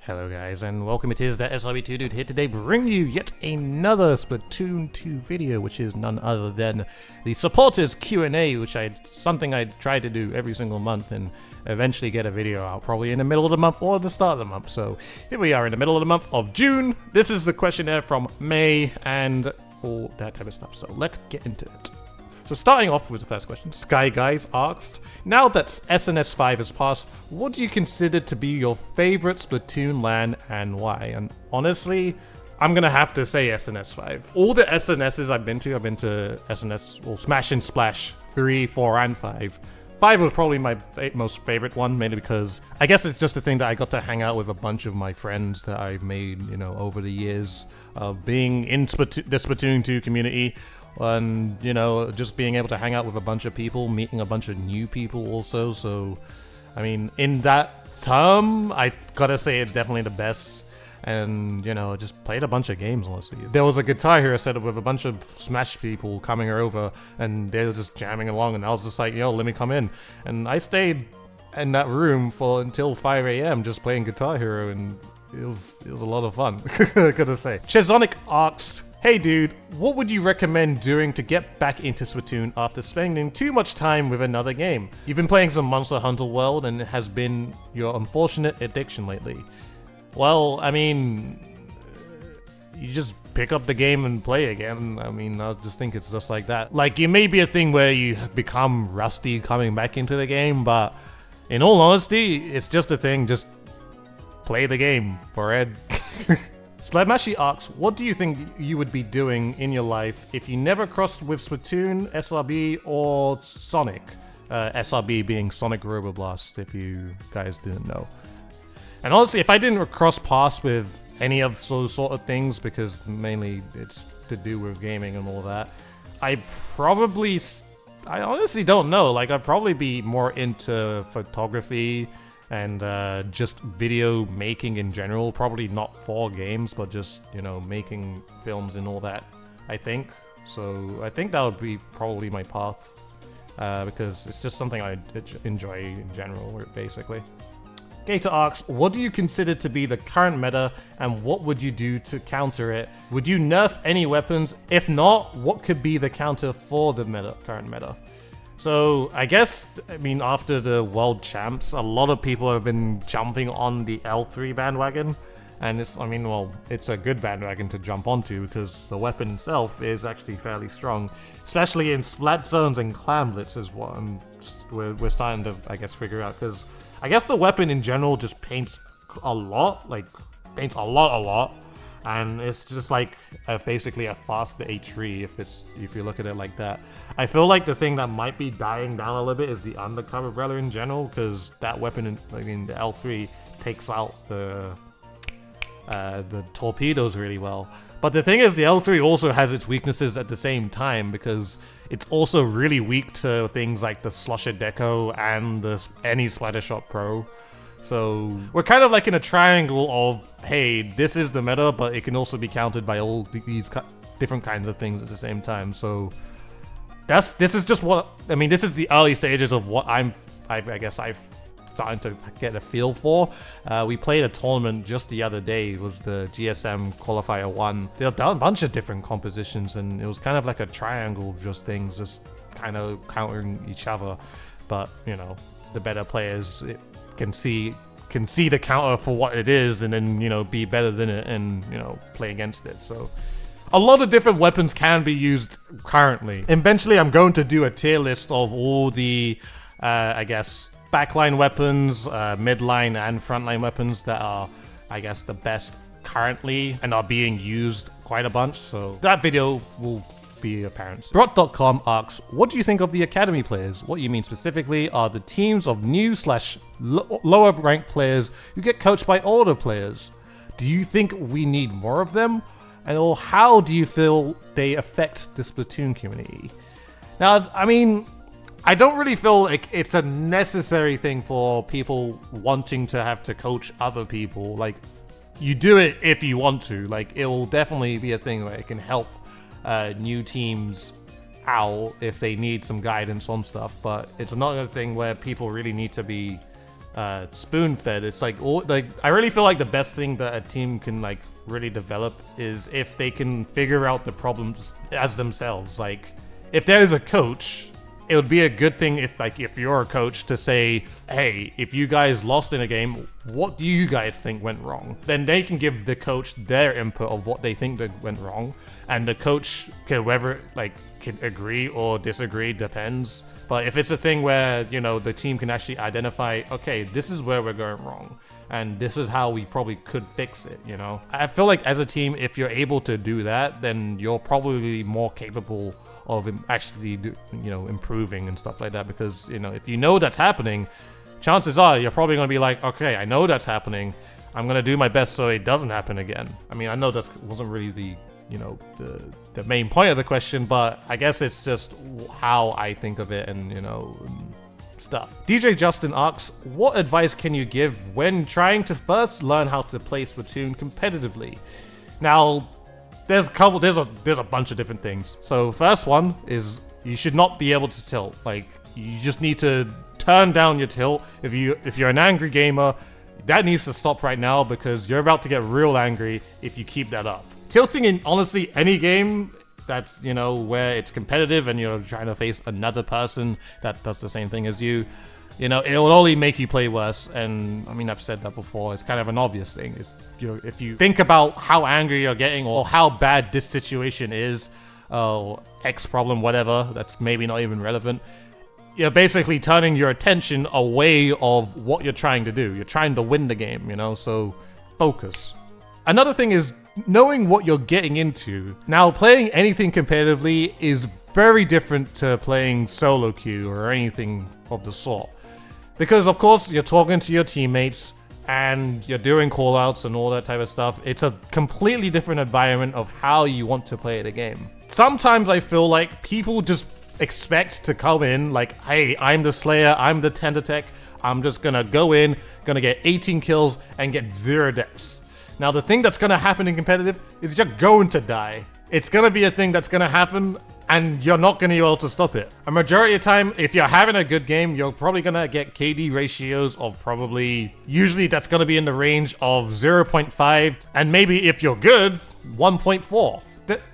Hello guys, and welcome. It is ThatSrb2DUDE here today, bringing you yet another Splatoon 2 video, which is none other than the supporters Q&A, which something I try to do every single month and eventually get a video out probably in the middle of the month or the start of the month. So here we are in the middle of the month of June. This is the questionnaire from May and all that type of stuff. So let's get into it. So starting off with the first question, Sky Guys asked, now that SNS 5 has passed, what do you consider to be your favorite Splatoon LAN and why? And honestly, I'm gonna have to say SNS 5. All the SNSs I've been to SNS, or Smash and Splash 3, 4, and 5. 5 was probably my most favorite one, mainly because I guess it's just a thing that I got to hang out with a bunch of my friends that I've made, you know, over the years of being in the Splatoon 2 community. And, you know, just being able to hang out with a bunch of people, meeting a bunch of new people also. So, I mean, in that term, I gotta say it's definitely the best. And, you know, just played a bunch of games, honestly. There was a Guitar Hero setup with a bunch of Smash people coming over, and they were just jamming along, and I was just like, yo, let me come in. And I stayed in that room until 5 AM just playing Guitar Hero, and it was a lot of fun, gotta say. Chezonic asked, hey dude, what would you recommend doing to get back into Splatoon after spending too much time with another game? You've been playing some Monster Hunter World and it has been your unfortunate addiction lately. Well, I mean, you just pick up the game and play again. I mean, I just think it's just like that. Like, it may be a thing where you become rusty coming back into the game, but in all honesty, it's just a thing, just play the game for Ed. Slamashi asks, what do you think you would be doing in your life if you never crossed with Splatoon, SRB, or Sonic? SRB being Sonic Roboblast, if you guys didn't know. And honestly, if I didn't cross paths with any of those sort of things, because mainly it's to do with gaming and all that, I honestly don't know. Like, I'd probably be more into photography and just video making in general, probably not for games, but just, you know, making films and all that, I think. So I think that would be probably my path, because it's just something I enjoy in general, basically. Gator asks, what do you consider to be the current meta, and what would you do to counter it? Would you nerf any weapons? If not, what could be the counter for the current meta? So, I guess, I mean, after the World Champs, a lot of people have been jumping on the L3 bandwagon. And it's, I mean, well, it's a good bandwagon to jump onto because the weapon itself is actually fairly strong. Especially in Splat Zones and Clamblitz is what we're starting to, I guess, figure out. Because I guess the weapon in general just paints a lot. Like, paints a lot. And it's just like basically a faster H3 if you look at it like that. I feel like the thing that might be dying down a little bit is the undercover umbrella in general, because that weapon, I mean, the L3 takes out the torpedoes really well. But the thing is, the L3 also has its weaknesses at the same time, because it's also really weak to things like the Slusher Deco and the any Splattershot Pro. So we're kind of like in a triangle of, hey, this is the meta, but it can also be countered by all these different kinds of things at the same time. So this is just what, I mean, this is the early stages of what I guess I've starting to get a feel for. We played a tournament just the other day. It was the GSM Qualifier 1. There were a bunch of different compositions, and it was kind of like a triangle of just things, just kind of countering each other. But, you know, the better players can see the counter for what it is, and then, you know, be better than it and, you know, play against it. So a lot of different weapons can be used currently. Eventually I'm going to do a tier list of all the I guess backline weapons, midline and frontline weapons that are, I guess, the best currently and are being used quite a bunch. So that video will be apparent. Brot.com asks, what do you think of the academy players? What you mean specifically are the teams of new / lower ranked players who get coached by older players. Do you think we need more of them? And or how do you feel they affect the Splatoon community? Now, I mean, I don't really feel like it's a necessary thing for people wanting to have to coach other people. Like, you do it if you want to. Like, it will definitely be a thing where it can help new teams out if they need some guidance on stuff, but it's not a thing where people really need to be spoon-fed. It's like I really feel like the best thing that a team can like really develop is if they can figure out the problems as themselves. Like if there's a coach, it would be a good thing if you're a coach to say, hey, if you guys lost in a game, what do you guys think went wrong? Then they can give the coach their input of what they think that went wrong, and the coach can can agree or disagree, depends. But if it's a thing where, you know, the team can actually identify, okay, this is where we're going wrong, and this is how we probably could fix it, you know? I feel like as a team, if you're able to do that, then you're probably more capable of actually, improving and stuff like that. Because, you know, if you know that's happening, chances are you're probably going to be like, okay, I know that's happening. I'm going to do my best so it doesn't happen again. I mean, I know that wasn't really the main point of the question, but I guess it's just how I think of it and, stuff. DJ Justin asks, what advice can you give when trying to first learn how to play Splatoon competitively? Now, there's a bunch of different things. So first one is you should not be able to tilt. Like, you just need to turn down your tilt. If you're an angry gamer, that needs to stop right now, because you're about to get real angry if you keep that up. Tilting in honestly any game that's, where it's competitive and you're trying to face another person that does the same thing as you, it will only make you play worse. And I mean, I've said that before. It's kind of an obvious thing. It's, if you think about how angry you're getting or how bad this situation is, X problem, whatever, that's maybe not even relevant, you're basically turning your attention away of what you're trying to do. You're trying to win the game, so focus. Another thing is knowing what you're getting into. Now, playing anything competitively is very different to playing solo queue or anything of the sort. Because, of course, you're talking to your teammates and you're doing callouts and all that type of stuff. It's a completely different environment of how you want to play the game. Sometimes I feel like people just expect to come in like, hey, I'm the Slayer, I'm the Tech, I'm just gonna go in, gonna get 18 kills and get 0 deaths. Now, the thing that's gonna happen in competitive is you're going to die. It's gonna be a thing that's gonna happen, and you're not gonna be able to stop it. A majority of the time, if you're having a good game, you're probably gonna get KD ratios of usually that's gonna be in the range of 0.5, and maybe if you're good, 1.4.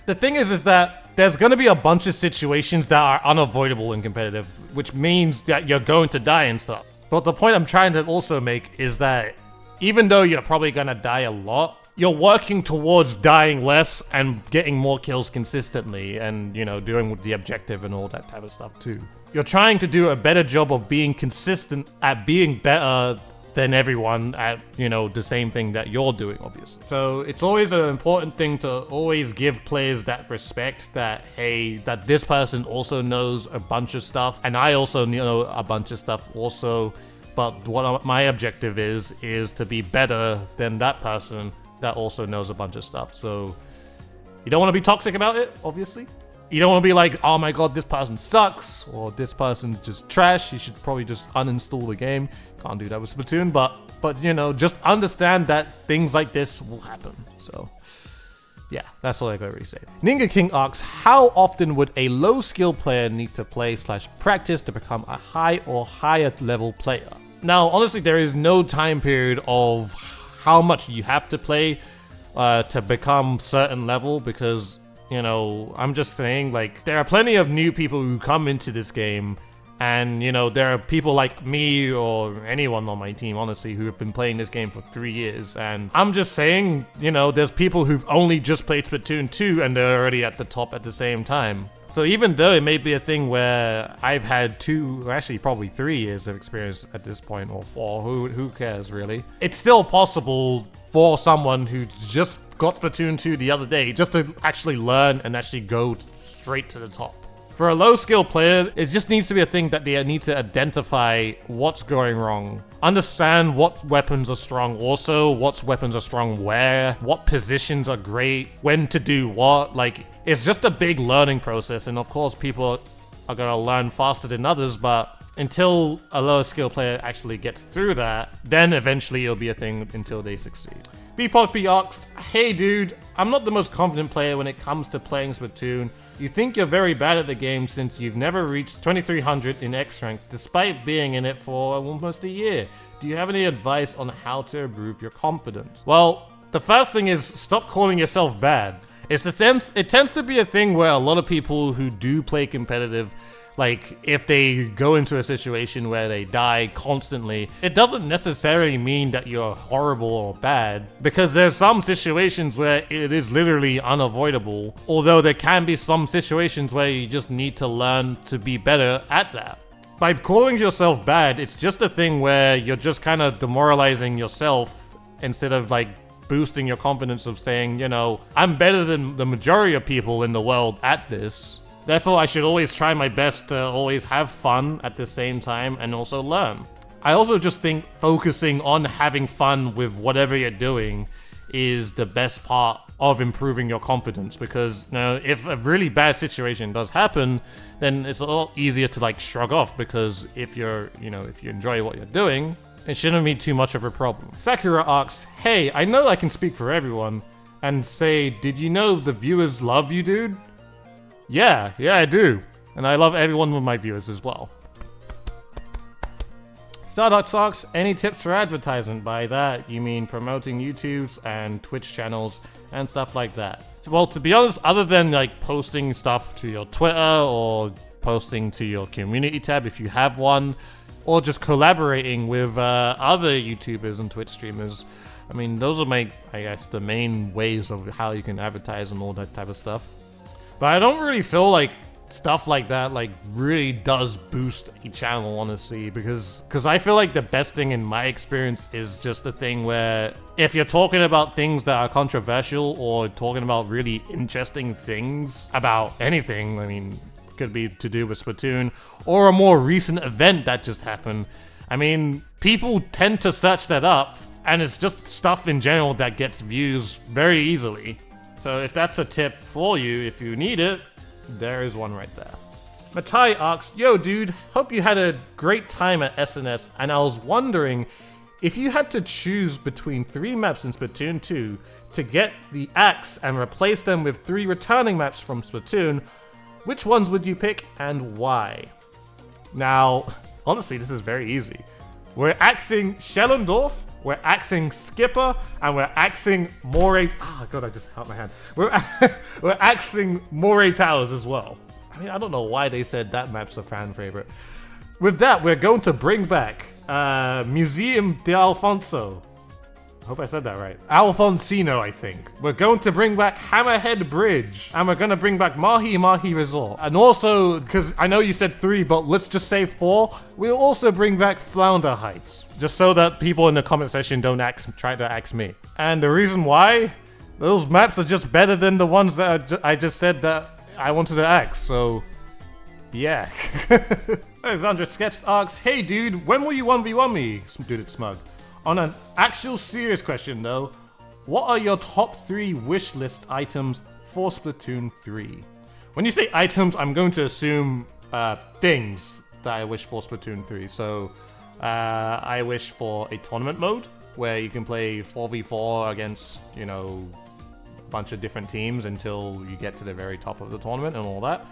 The thing is that there's gonna be a bunch of situations that are unavoidable in competitive, which means that you're going to die and stuff. But the point I'm trying to also make is that even though you're probably gonna die a lot, you're working towards dying less and getting more kills consistently and, doing the objective and all that type of stuff too. You're trying to do a better job of being consistent at being better than everyone at, the same thing that you're doing, obviously. So it's always an important thing to always give players that respect that, hey, that this person also knows a bunch of stuff and I also know a bunch of stuff also. But what my objective is to be better than that person that also knows a bunch of stuff. So you don't want to be toxic about it, obviously. You don't want to be like, oh my god, this person sucks, or this person's just trash, you should probably just uninstall the game. Can't do that with Splatoon, but just understand that things like this will happen. So yeah, that's all I gotta really say. Ninja King asks, how often would a low skill player need to play / practice to become a high or higher level player? Now, honestly, there is no time period of how much you have to play to become certain level, because, I'm just saying, like, there are plenty of new people who come into this game, and, there are people like me or anyone on my team, honestly, who have been playing this game for 3 years, and I'm just saying, there's people who've only just played Splatoon 2 and they're already at the top at the same time. So even though it may be a thing where I've had 2, actually probably 3 years of experience at this point, or 4, who cares really? It's still possible for someone who just got Splatoon 2 the other day just to actually learn and actually go straight to the top. For a low skill player, it just needs to be a thing that they need to identify what's going wrong. Understand what weapons are strong also, what weapons are strong where, what positions are great, when to do what. Like, it's just a big learning process, and of course people are gonna learn faster than others, but until a low skill player actually gets through that, then eventually it'll be a thing until they succeed. BPOP asks, hey dude, I'm not the most confident player when it comes to playing Splatoon, You think you're very bad at the game since you've never reached 2300 in X rank despite being in it for almost a year. Do you have any advice on how to improve your confidence? Well, the first thing is stop calling yourself bad. It tends to be a thing where a lot of people who do play competitive, like, if they go into a situation where they die constantly, it doesn't necessarily mean that you're horrible or bad, because there's some situations where it is literally unavoidable, although there can be some situations where you just need to learn to be better at that. By calling yourself bad, it's just a thing where you're just kind of demoralizing yourself instead of, like, boosting your confidence of saying, you know, I'm better than the majority of people in the world at this. Therefore, I should always try my best to always have fun at the same time and also learn. I also just think focusing on having fun with whatever you're doing is the best part of improving your confidence, because, you know, if a really bad situation does happen, then it's a lot easier to, like, shrug off, because if you enjoy what you're doing, it shouldn't be too much of a problem. Sakura asks, hey, I know I can speak for everyone and say, did you know the viewers love you, dude? Yeah, I do. And I love everyone with my viewers as well. Stardock asks, any tips for advertisement? By that, you mean promoting YouTube's and Twitch channels and stuff like that. Well, to be honest, other than, like, posting stuff to your Twitter or posting to your community tab if you have one, or just collaborating with other YouTubers and Twitch streamers. I mean, those are I guess, the main ways of how you can advertise and all that type of stuff. But I don't really feel like stuff like that, like, really does boost a channel, honestly, because I feel like the best thing in my experience is just a thing where if you're talking about things that are controversial or talking about really interesting things about anything, I mean, could be to do with Splatoon, or a more recent event that just happened. I mean, people tend to search that up, and it's just stuff in general that gets views very easily. So if that's a tip for you, if you need it, there is one right there. Matai asks, yo dude, hope you had a great time at SNS, and I was wondering, if you had to choose between 3 maps in Splatoon 2 to get the axe and replace them with 3 returning maps from Splatoon, which ones would you pick and why? Now, honestly, this is very easy. We're axing Schellendorf, we're axing Skipper, and we're axing Moray... Oh god, I just hurt my hand. We're axing Moray Towers as well. I mean, I don't know why they said that map's a fan favorite. With that, we're going to bring back Museum de Alfonso. I hope I said that right. Alfonsino, I think. We're going to bring back Hammerhead Bridge. And we're going to bring back Mahi Mahi Resort. And also, because I know you said 3, but let's just say 4. We'll also bring back Flounder Heights. Just so that people in the comment section don't try to axe me. And the reason why? Those maps are just better than the ones that I just said that I wanted to axe. So, yeah. Alexandra Sketched asks, hey dude, when will you 1v1 me? Dude, it's smug. On an actual serious question though, what are your top 3 wish list items for Splatoon 3? When you say items, I'm going to assume things that I wish for Splatoon 3. So I wish for a tournament mode where you can play 4v4 against, you know, a bunch of different teams until you get to the very top of the tournament and all that.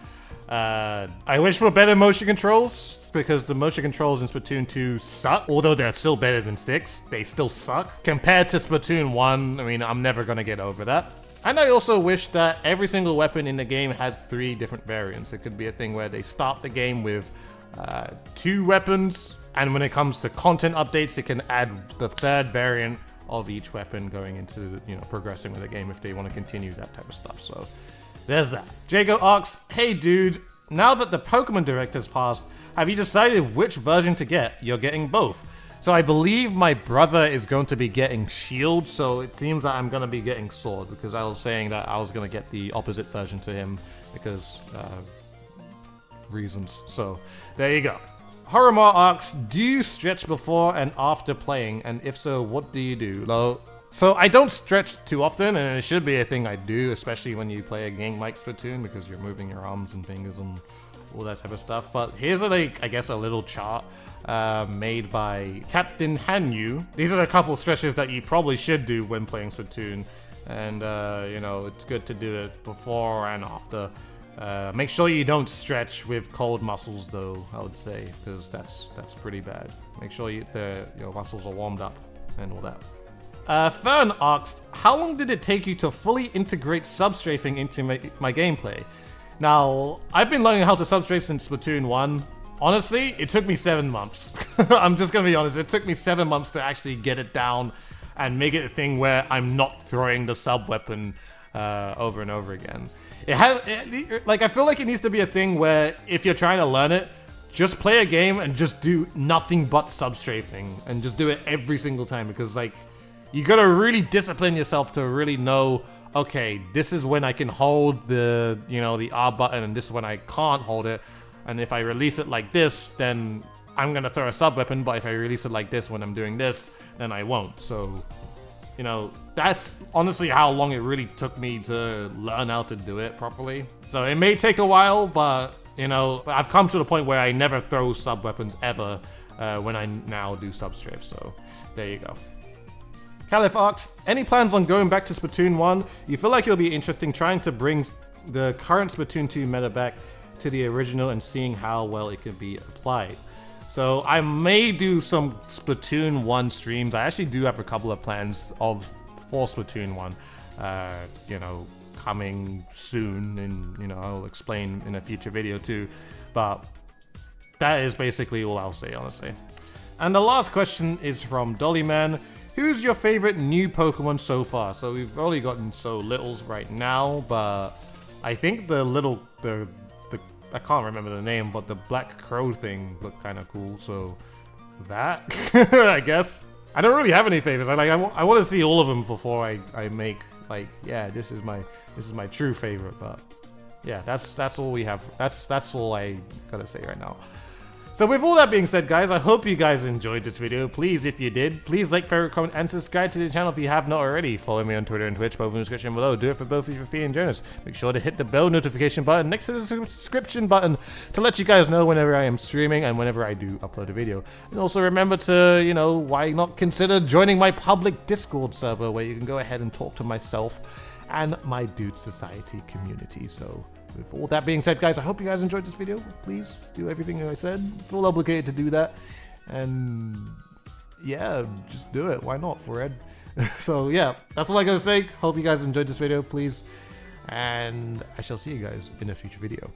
I wish for better motion controls, because the motion controls in Splatoon 2 suck. Although they're still better than sticks, they still suck. Compared to Splatoon 1, I mean, I'm never gonna get over that. And I also wish that every single weapon in the game has 3 different variants. It could be a thing where they start the game with 2 weapons, and when it comes to content updates, they can add the 3rd variant of each weapon going into, you know, progressing with the game if they want to continue that type of stuff. So there's that. Jago asks, hey dude, now that the Pokemon Direct has passed, have you decided which version to get? You're getting both. So I believe my brother is going to be getting Shield, so it seems that I'm going to be getting Sword, because I was saying that I was going to get the opposite version to him, because reasons. So there you go. Horomar asks, do you stretch before and after playing? And if so, what do you do? So I don't stretch too often, and it should be a thing I do, especially when you play a game like Splatoon, because you're moving your arms and fingers and all that type of stuff. But here's I guess a little chart made by Captain Hanyu. These are a couple stretches that you probably should do when playing Splatoon, and you know, it's good to do it before and after. Make sure you don't stretch with cold muscles though, I would say, because that's pretty bad. Make sure your muscles are warmed up and all that. Fern asked, how long did it take you to fully integrate substrafing into my gameplay? Now, I've been learning how to substrafe since Splatoon 1. Honestly, it took me 7 months. I'm just gonna be honest, it took me 7 months to actually get it down and make it a thing where I'm not throwing the sub weapon over and over again. Like, I feel like it needs to be a thing where if you're trying to learn it, just play a game and just do nothing but substrafing and just do it every single time, because like, you gotta really discipline yourself to really know, okay, this is when I can hold the, the R button, and this is when I can't hold it. And if I release it like this, then I'm gonna throw a sub weapon, but if I release it like this when I'm doing this, then I won't. So, that's honestly how long it really took me to learn how to do it properly. So it may take a while, but, I've come to the point where I never throw sub weapons ever when I now do substrafe. So there you go. Caliph asks, any plans on going back to Splatoon 1? You feel like it'll be interesting trying to bring the current Splatoon 2 meta back to the original and seeing how well it can be applied. So I may do some Splatoon 1 streams. I actually do have a couple of plans for Splatoon 1, coming soon, and I'll explain in a future video too. But that is basically all I'll say, honestly. And the last question is from Dollyman. Who's your favorite new Pokemon so far? So we've only gotten so littles right now, but I think I can't remember the name, but the Black Crow thing looked kind of cool, so that, I guess. I don't really have any favorites. I want to see all of them before I make, like, yeah, this is my true favorite, but yeah, that's all we have. That's all I gotta say right now. So with all that being said, guys, I hope you guys enjoyed this video. Please, if you did, please like, favorite, comment, and subscribe to the channel if you have not already. Follow me on Twitter and Twitch, both in the description below. Do it for both of you for free and join. Make sure to hit the bell notification button next to the subscription button to let you guys know whenever I am streaming and whenever I do upload a video. And also remember to, why not consider joining my public Discord server where you can go ahead and talk to myself and my Dude Society community. So with all that being said, guys, I hope you guys enjoyed this video. Please do everything I said. Feel obligated to do that. And yeah, just do it. Why not, Fred? So yeah, that's all I gotta say. Hope you guys enjoyed this video, please. And I shall see you guys in a future video.